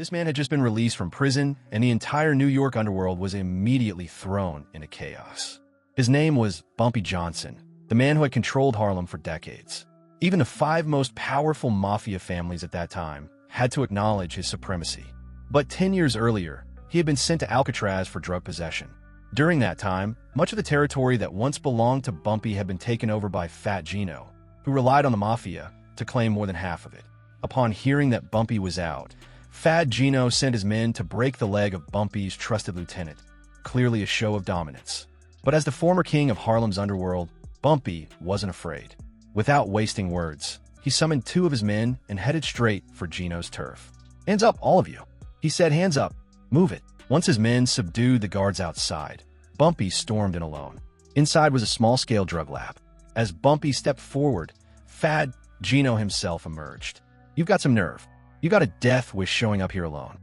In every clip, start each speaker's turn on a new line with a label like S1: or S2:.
S1: This man had just been released from prison, and the entire New York underworld was immediately thrown into chaos. His name was Bumpy Johnson, the man who had controlled Harlem for decades. Even the five most powerful mafia families at that time had to acknowledge his supremacy. But 10 years earlier, he had been sent to Alcatraz for drug possession. During that time, much of the territory that once belonged to Bumpy had been taken over by Fat Gino, who relied on the Mafia to claim more than half of it. Upon hearing that Bumpy was out, Fat Gino sent his men to break the leg of Bumpy's trusted lieutenant, clearly a show of dominance. But as the former king of Harlem's underworld, Bumpy wasn't afraid. Without wasting words, he summoned 2 of his men and headed straight for Gino's turf. "Hands up, all of you," he said. "Hands up. Move it." Once his men subdued the guards outside, Bumpy stormed in alone. Inside was a small-scale drug lab. As Bumpy stepped forward, Fat Gino himself emerged. "You've got some nerve. You got a death wish showing up here alone."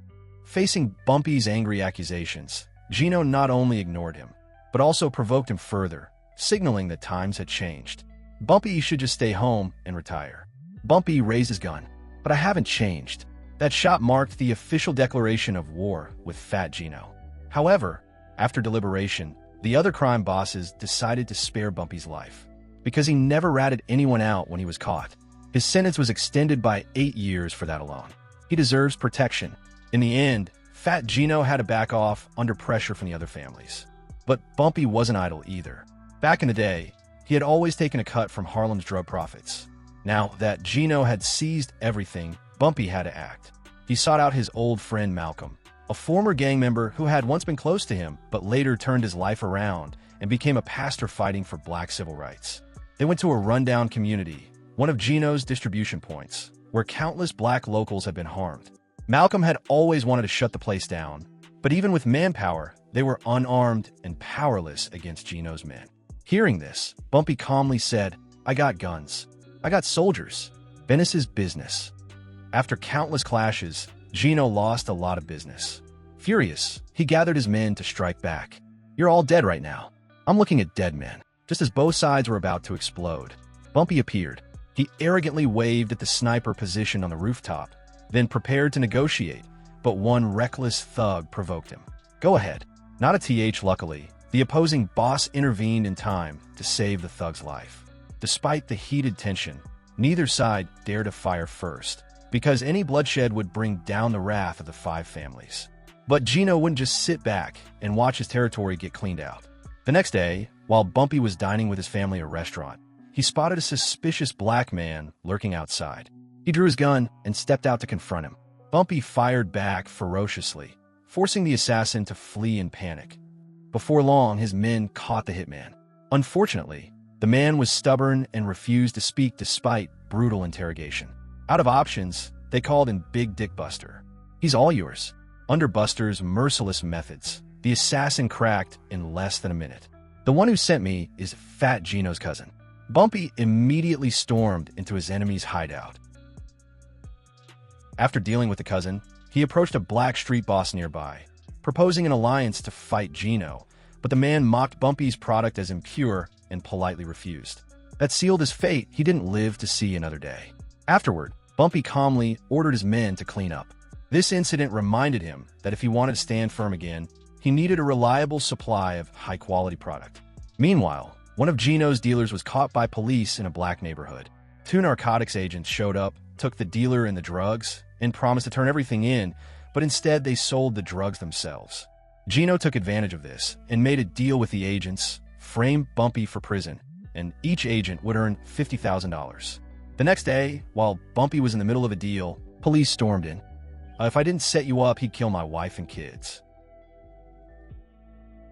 S1: Facing Bumpy's angry accusations, Gino not only ignored him, but also provoked him further, signaling that times had changed. Bumpy should just stay home and retire. Bumpy raised his gun. "But I haven't changed." That shot marked the official declaration of war with Fat Gino. However, after deliberation, the other crime bosses decided to spare Bumpy's life. Because he never ratted anyone out when he was caught, his sentence was extended by 8 years for that alone. He deserves protection. In the end, Fat Gino had to back off under pressure from the other families. But Bumpy wasn't idle either. Back in the day, he had always taken a cut from Harlem's drug profits. Now that Gino had seized everything, Bumpy had to act. He sought out his old friend Malcolm, a former gang member who had once been close to him but later turned his life around and became a pastor fighting for black civil rights. They went to a rundown community, one of Gino's distribution points, where countless black locals had been harmed. Malcolm had always wanted to shut the place down, but even with manpower, they were unarmed and powerless against Gino's men. Hearing this, Bumpy calmly said, "I got guns. I got soldiers. Business is business." After countless clashes, Gino lost a lot of business. Furious, he gathered his men to strike back. "You're all dead right now. I'm looking at dead men." Just as both sides were about to explode, Bumpy appeared. He arrogantly waved at the sniper positioned on the rooftop, then prepared to negotiate, but one reckless thug provoked him. "Go ahead." Not a TH, luckily. The opposing boss intervened in time to save the thug's life. Despite the heated tension, neither side dared to fire first, because any bloodshed would bring down the wrath of the 5 families. But Gino wouldn't just sit back and watch his territory get cleaned out. The next day, while Bumpy was dining with his family at a restaurant, he spotted a suspicious black man lurking outside. He drew his gun and stepped out to confront him. Bumpy fired back ferociously, forcing the assassin to flee in panic. Before long, his men caught the hitman. Unfortunately, the man was stubborn and refused to speak despite brutal interrogation. Out of options, they called in Big Dick Buster. "He's all yours." Under Buster's merciless methods, the assassin cracked in less than a minute. "The one who sent me is Fat Gino's cousin." Bumpy immediately stormed into his enemy's hideout. After dealing with the cousin, he approached a black street boss nearby, proposing an alliance to fight Gino, but the man mocked Bumpy's product as impure and politely refused. That sealed his fate. He didn't live to see another day. Afterward, Bumpy calmly ordered his men to clean up. This incident reminded him that if he wanted to stand firm again, he needed a reliable supply of high-quality product. Meanwhile, one of Gino's dealers was caught by police in a black neighborhood. 2 narcotics agents showed up, took the dealer and the drugs, and promised to turn everything in, but instead they sold the drugs themselves. Gino took advantage of this and made a deal with the agents, framed Bumpy for prison, and each agent would earn $50,000. The next day, while Bumpy was in the middle of a deal, police stormed in. "If I didn't set you up, he'd kill my wife and kids.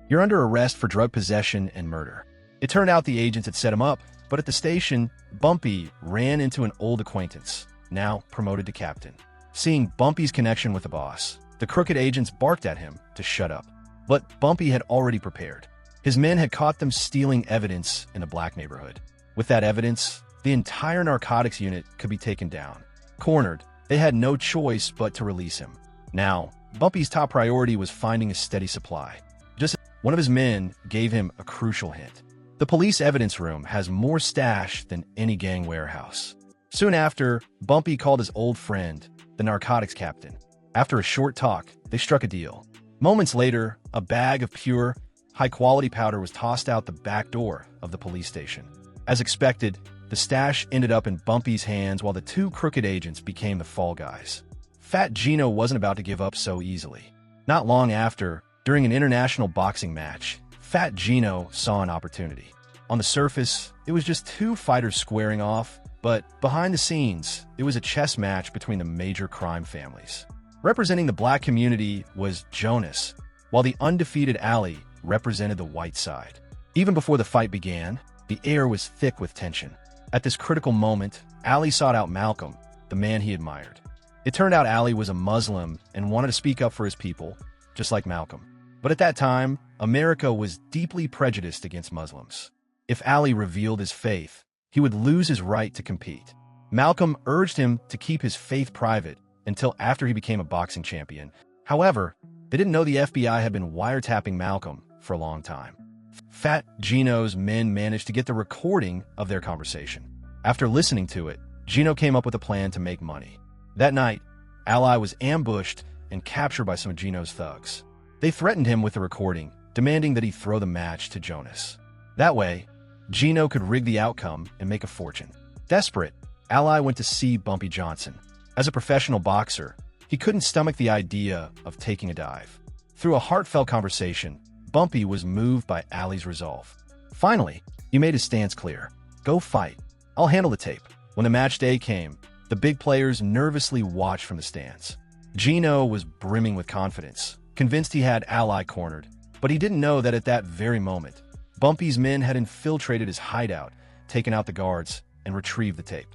S1: You're under arrest for drug possession and murder." It turned out the agents had set him up, but at the station, Bumpy ran into an old acquaintance, now promoted to captain. Seeing Bumpy's connection with the boss, the crooked agents barked at him to shut up. But Bumpy had already prepared. His men had caught them stealing evidence in a black neighborhood. With that evidence, the entire narcotics unit could be taken down. Cornered, they had no choice but to release him. Now, Bumpy's top priority was finding a steady supply. Just one of his men gave him a crucial hint. The police evidence room has more stash than any gang warehouse. Soon after, Bumpy called his old friend, the narcotics captain. After a short talk, they struck a deal. Moments later, a bag of pure, high-quality powder was tossed out the back door of the police station. As expected, the stash ended up in Bumpy's hands while the two crooked agents became the fall guys. Fat Gino wasn't about to give up so easily. Not long after, during an international boxing match, Fat Gino saw an opportunity. On the surface, it was just two fighters squaring off, but behind the scenes, it was a chess match between the major crime families. Representing the black community was Jonas, while the undefeated Ali represented the white side. Even before the fight began, the air was thick with tension. At this critical moment, Ali sought out Malcolm, the man he admired. It turned out Ali was a Muslim and wanted to speak up for his people, just like Malcolm. But at that time, America was deeply prejudiced against Muslims. If Ali revealed his faith, he would lose his right to compete. Malcolm urged him to keep his faith private until after he became a boxing champion. However, they didn't know the FBI had been wiretapping Malcolm for a long time. Fat Gino's men managed to get the recording of their conversation. After listening to it, Gino came up with a plan to make money. That night, Ali was ambushed and captured by some of Gino's thugs. They threatened him with the recording, demanding that he throw the match to Jonas. That way, Gino could rig the outcome and make a fortune. Desperate, Ali went to see Bumpy Johnson. As a professional boxer, he couldn't stomach the idea of taking a dive. Through a heartfelt conversation, Bumpy was moved by Ali's resolve. Finally, he made his stance clear. Go fight. I'll handle the tape. When the match day came, the big players nervously watched from the stands. Gino was brimming with confidence, convinced he had Ali cornered, but he didn't know that at that very moment, Bumpy's men had infiltrated his hideout, taken out the guards, and retrieved the tape.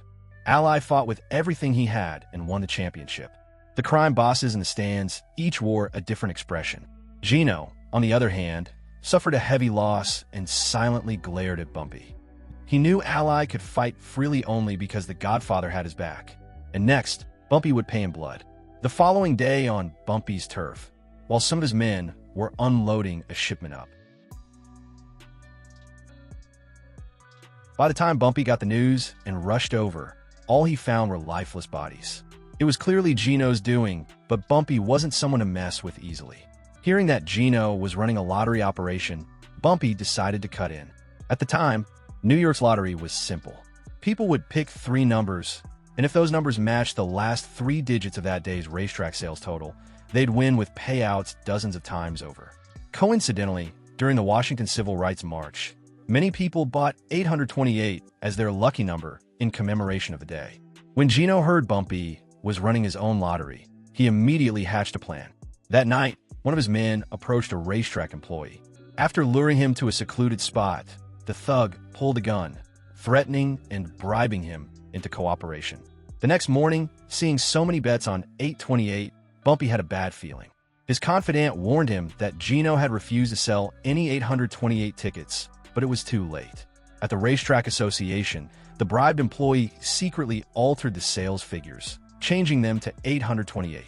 S1: Ali fought with everything he had and won the championship. The crime bosses in the stands each wore a different expression. Gino, on the other hand, suffered a heavy loss and silently glared at Bumpy. He knew Ali could fight freely only because the Godfather had his back. And next, Bumpy would pay in blood. The following day on Bumpy's turf, while some of his men were unloading a shipment up. By the time Bumpy got the news and rushed over, all he found were lifeless bodies. It was clearly Gino's doing, but Bumpy wasn't someone to mess with easily. Hearing that Gino was running a lottery operation, Bumpy decided to cut in. At the time, New York's lottery was simple. People would pick 3 numbers, and if those numbers matched the last 3 digits of that day's racetrack sales total, they'd win with payouts dozens of times over. Coincidentally, during the Washington Civil Rights March, many people bought 828 as their lucky number in commemoration of the day. When Gino heard Bumpy was running his own lottery, he immediately hatched a plan. That night, one of his men approached a racetrack employee. After luring him to a secluded spot, the thug pulled a gun, threatening and bribing him into cooperation. The next morning, seeing so many bets on 828, Bumpy had a bad feeling. His confidant warned him that Gino had refused to sell any 828 tickets, but it was too late. At the Racetrack Association, the bribed employee secretly altered the sales figures, changing them to 828.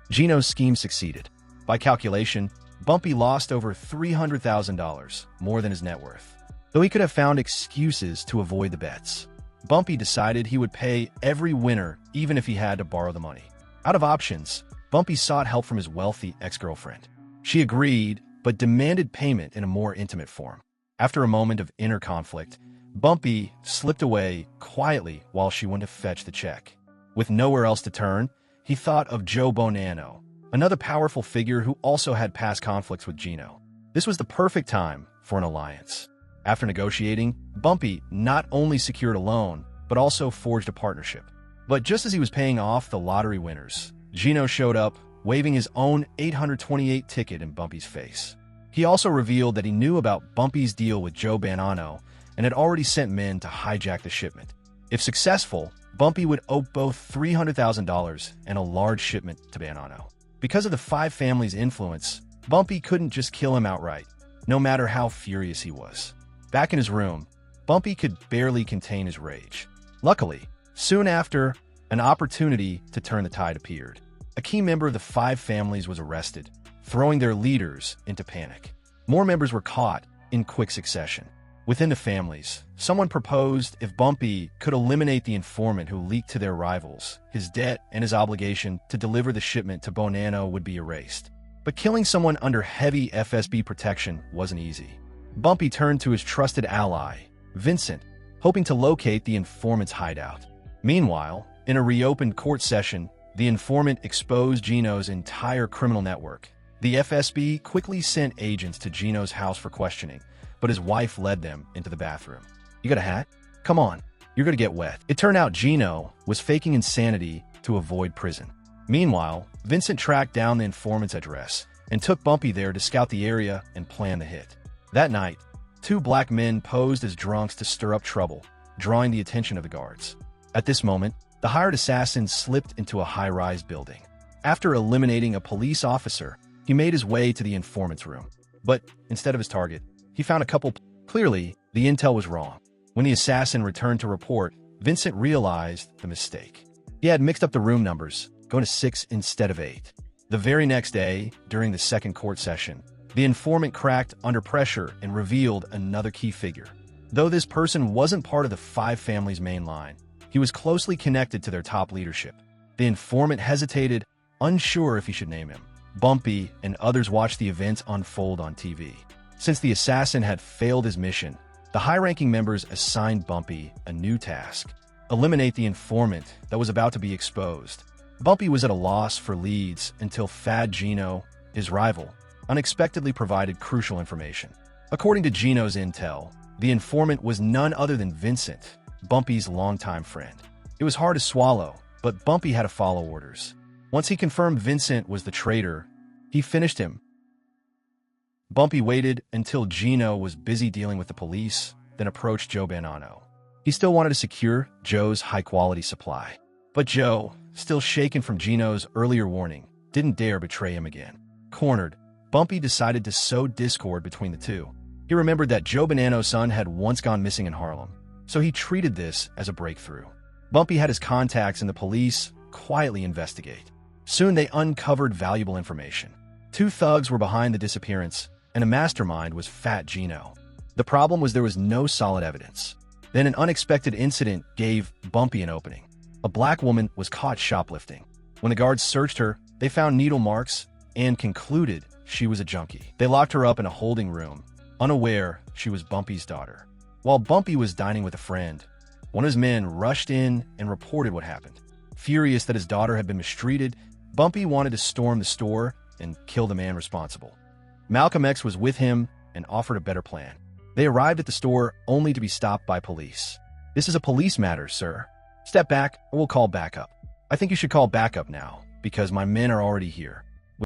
S1: Gino's scheme succeeded. By calculation, Bumpy lost over $300,000, more than his net worth. Though he could have found excuses to avoid the bets, Bumpy decided he would pay every winner even if he had to borrow the money. Out of options, Bumpy sought help from his wealthy ex-girlfriend. She agreed, but demanded payment in a more intimate form. After a moment of inner conflict, Bumpy slipped away quietly while she went to fetch the check. With nowhere else to turn, he thought of Joe Bonanno, another powerful figure who also had past conflicts with Gino. This was the perfect time for an alliance. After negotiating, Bumpy not only secured a loan, but also forged a partnership. But just as he was paying off the lottery winners, Gino showed up, waving his own 828 ticket in Bumpy's face. He also revealed that he knew about Bumpy's deal with Joe Bonanno and had already sent men to hijack the shipment. If successful, Bumpy would owe both $300,000 and a large shipment to Bonanno. Because of the 5 families' influence, Bumpy couldn't just kill him outright, no matter how furious he was. Back in his room, Bumpy could barely contain his rage. Luckily, soon after, an opportunity to turn the tide appeared. A key member of the 5 families was arrested, throwing their leaders into panic. More members were caught in quick succession. Within the families, someone proposed if Bumpy could eliminate the informant who leaked to their rivals, his debt and his obligation to deliver the shipment to Bonanno would be erased. But killing someone under heavy FSB protection wasn't easy. Bumpy turned to his trusted ally, Vincent, hoping to locate the informant's hideout. Meanwhile, in a reopened court session, the informant exposed Gino's entire criminal network. The FSB quickly sent agents to Gino's house for questioning, but his wife led them into the bathroom. "You got a hat? Come on, you're gonna get wet." It turned out Gino was faking insanity to avoid prison. Meanwhile, Vincent tracked down the informant's address and took Bumpy there to scout the area and plan the hit. That night, two black men posed as drunks to stir up trouble, drawing the attention of the guards. At this moment, the hired assassin slipped into a high-rise building. After eliminating a police officer, he made his way to the informant's room. But instead of his target, he found a couple. Clearly, the intel was wrong. When the assassin returned to report, Vincent realized the mistake. He had mixed up the room numbers, going to 6 instead of 8. The very next day, during the second court session, the informant cracked under pressure and revealed another key figure. Though this person wasn't part of the five families' main line, he was closely connected to their top leadership. The informant hesitated, unsure if he should name him. Bumpy and others watched the events unfold on TV. Since the assassin had failed his mission, the high-ranking members assigned Bumpy a new task: eliminate the informant that was about to be exposed. Bumpy was at a loss for leads until Fad Gino, his rival, unexpectedly provided crucial information. According to Gino's intel, the informant was none other than Vincent, Bumpy's longtime friend. It was hard to swallow, but Bumpy had to follow orders. Once he confirmed Vincent was the traitor, he finished him. Bumpy waited until Gino was busy dealing with the police, then approached Joe Bonanno. He still wanted to secure Joe's high-quality supply. But Joe, still shaken from Gino's earlier warning, didn't dare betray him again. Cornered, Bumpy decided to sow discord between the two. He remembered that Joe Bonanno's son had once gone missing in Harlem, so he treated this as a breakthrough. Bumpy had his contacts in the police quietly investigate. Soon they uncovered valuable information. 2 thugs were behind the disappearance, and a mastermind was Fat Gino. The problem was there was no solid evidence. Then an unexpected incident gave Bumpy an opening. A black woman was caught shoplifting. When the guards searched her, they found needle marks and concluded she was a junkie. They locked her up in a holding room, unaware she was Bumpy's daughter. While Bumpy was dining with a friend, one of his men rushed in and reported what happened. Furious that his daughter had been mistreated, Bumpy wanted to storm the store and kill the man responsible. Malcolm X was with him and offered a better plan. They arrived at the store only to be stopped by police. "This is a police matter, sir. Step back or we'll call backup." "I think you should call backup now, because my men are already here."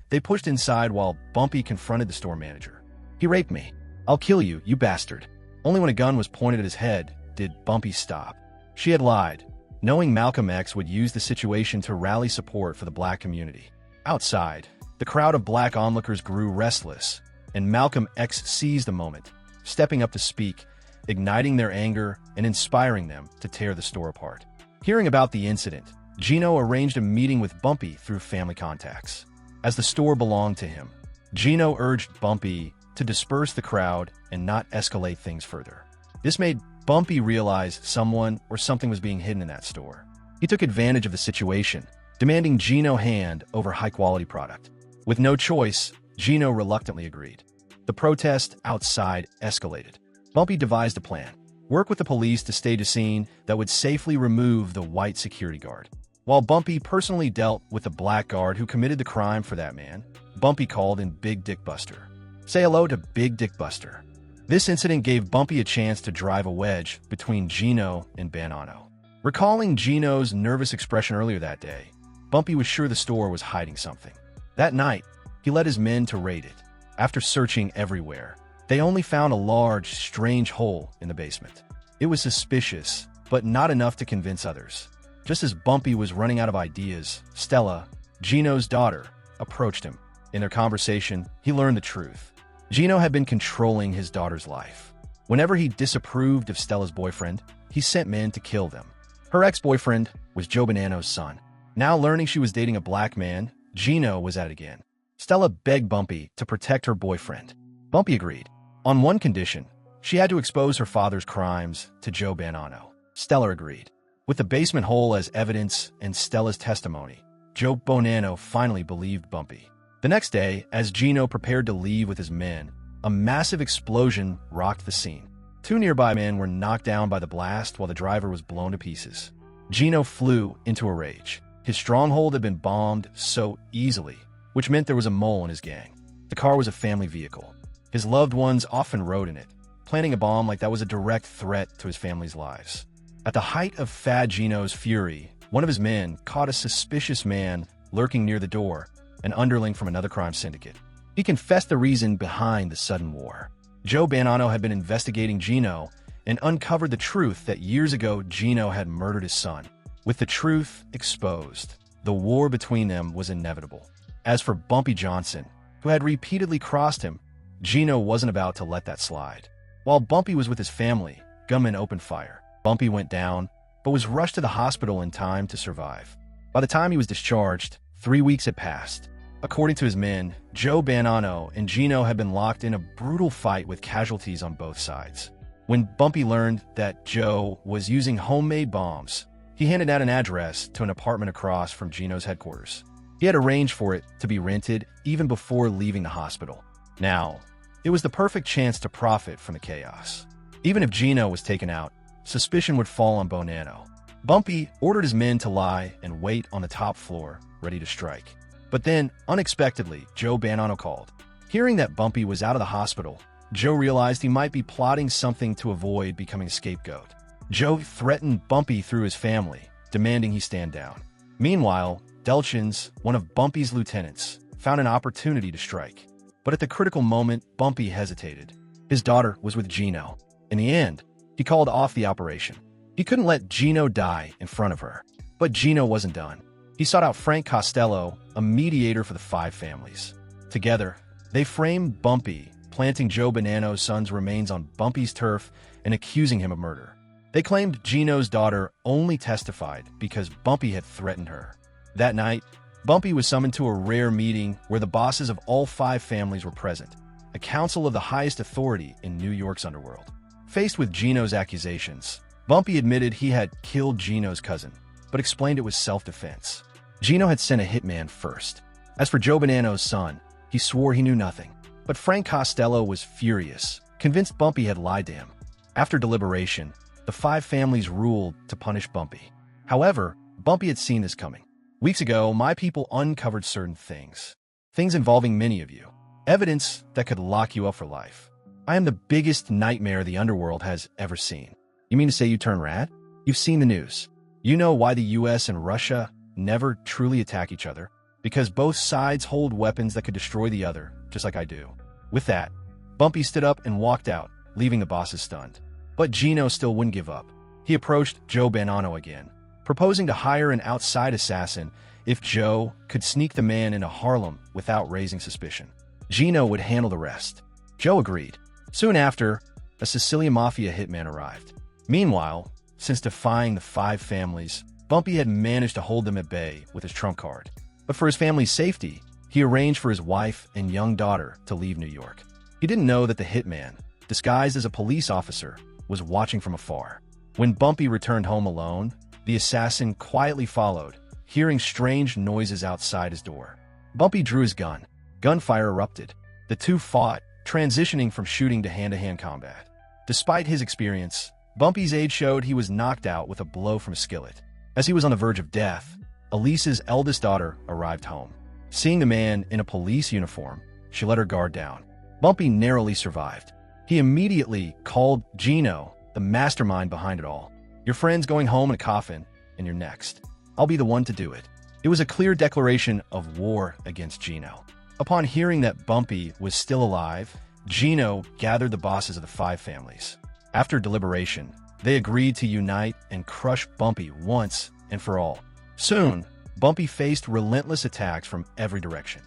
S1: They pushed inside while Bumpy confronted the store manager. "He raped me. I'll kill you, you bastard." Only when a gun was pointed at his head did Bumpy stop. She had lied, knowing Malcolm X would use the situation to rally support for the black community. Outside, the crowd of black onlookers grew restless, and Malcolm X seized the moment, stepping up to speak, igniting their anger and inspiring them to tear the store apart. Hearing about the incident, Gino arranged a meeting with Bumpy through family contacts. As the store belonged to him, Gino urged Bumpy to disperse the crowd and not escalate things further. This made Bumpy realize someone or something was being hidden in that store. He took advantage of the situation, demanding Gino hand over high-quality product. With no choice, Gino reluctantly agreed. The protest outside escalated. Bumpy devised a plan: work with the police to stage a scene that would safely remove the white security guard. While Bumpy personally dealt with the black guard who committed the crime for that man, Bumpy called in Big Dick Buster. "Say hello to Big Dick Buster." This incident gave Bumpy a chance to drive a wedge between Gino and Bonanno. Recalling Gino's nervous expression earlier that day, Bumpy was sure the store was hiding something. That night, he led his men to raid it. After searching everywhere, they only found a large, strange hole in the basement. It was suspicious, but not enough to convince others. Just as Bumpy was running out of ideas, Stella, Gino's daughter, approached him. In their conversation, he learned the truth. Gino had been controlling his daughter's life. Whenever he disapproved of Stella's boyfriend, he sent men to kill them. Her ex-boyfriend was Joe Bonanno's son. Now learning she was dating a black man, Gino was at it again. Stella begged Bumpy to protect her boyfriend. Bumpy agreed, on one condition: She had to expose her father's crimes to Joe Bonanno. Stella agreed. With the basement hole as evidence and Stella's testimony, Joe Bonanno finally believed Bumpy. The next day, as Gino prepared to leave with his men, a massive explosion rocked the scene. 2 nearby men were knocked down by the blast while the driver was blown to pieces. Gino flew into a rage. His stronghold had been bombed so easily, which meant there was a mole in his gang. The car was a family vehicle. His loved ones often rode in it, planting a bomb like that was a direct threat to his family's lives. At the height of Fad Gino's fury, one of his men caught a suspicious man lurking near the door, an underling from another crime syndicate. He confessed the reason behind the sudden war. Joe Bonanno had been investigating Gino and uncovered the truth that years ago Gino had murdered his son. With the truth exposed, the war between them was inevitable. As for Bumpy Johnson, who had repeatedly crossed him, Gino wasn't about to let that slide. While Bumpy was with his family, gunmen opened fire. Bumpy went down, but was rushed to the hospital in time to survive. By the time he was discharged, 3 weeks had passed. According to his men, Joe Bonanno and Gino had been locked in a brutal fight with casualties on both sides. When Bumpy learned that Joe was using homemade bombs, he handed out an address to an apartment across from Gino's headquarters. He had arranged for it to be rented even before leaving the hospital. Now, it was the perfect chance to profit from the chaos. Even if Gino was taken out, suspicion would fall on Bonanno. Bumpy ordered his men to lie and wait on the top floor, ready to strike. But then, unexpectedly, Joe Bonanno called. Hearing that Bumpy was out of the hospital, Joe realized he might be plotting something to avoid becoming a scapegoat. Joe threatened Bumpy through his family, demanding he stand down. Meanwhile, Delchins, one of Bumpy's lieutenants, found an opportunity to strike. But at the critical moment, Bumpy hesitated. His daughter was with Gino. In the end, he called off the operation. He couldn't let Gino die in front of her. But Gino wasn't done. He sought out Frank Costello, a mediator for the 5 families. Together, they framed Bumpy, planting Joe Bonanno's son's remains on Bumpy's turf and accusing him of murder. They claimed Gino's daughter only testified because Bumpy had threatened her. That night, Bumpy was summoned to a rare meeting where the bosses of all 5 families were present, a council of the highest authority in New York's underworld. Faced with Gino's accusations, Bumpy admitted he had killed Gino's cousin, but explained it was self-defense. Gino had sent a hitman first. As for Joe Bonanno's son, he swore he knew nothing. But Frank Costello was furious, convinced Bumpy had lied to him. After deliberation, the 5 families ruled to punish Bumpy. However, Bumpy had seen this coming. Weeks ago, my people uncovered certain things. Things involving many of you. Evidence that could lock you up for life. I am the biggest nightmare the underworld has ever seen. You mean to say you turn rat? You've seen the news. You know why the US and Russia never truly attack each other? Because both sides hold weapons that could destroy the other, just like I do. With that, Bumpy stood up and walked out, leaving the bosses stunned. But Gino still wouldn't give up. He approached Joe Bonanno again, proposing to hire an outside assassin if Joe could sneak the man into Harlem without raising suspicion. Gino would handle the rest. Joe agreed. Soon after, a Sicilian Mafia hitman arrived. Meanwhile, since defying the 5 families, Bumpy had managed to hold them at bay with his trump card. But for his family's safety, he arranged for his wife and young daughter to leave New York. He didn't know that the hitman, disguised as a police officer, was watching from afar. When Bumpy returned home alone, the assassin quietly followed, hearing strange noises outside his door. Bumpy drew his gun. Gunfire erupted. The two fought, transitioning from shooting to hand-to-hand combat. Despite his experience, Bumpy's age showed he was knocked out with a blow from a skillet. As he was on the verge of death, Elise's eldest daughter arrived home. Seeing the man in a police uniform, she let her guard down. Bumpy narrowly survived. He immediately called Gino, the mastermind behind it all. Your friend's going home in a coffin, and you're next. I'll be the one to do it. It was a clear declaration of war against Gino. Upon hearing that Bumpy was still alive, Gino gathered the bosses of the 5 families. After deliberation, they agreed to unite and crush Bumpy once and for all. Soon, Bumpy faced relentless attacks from every direction.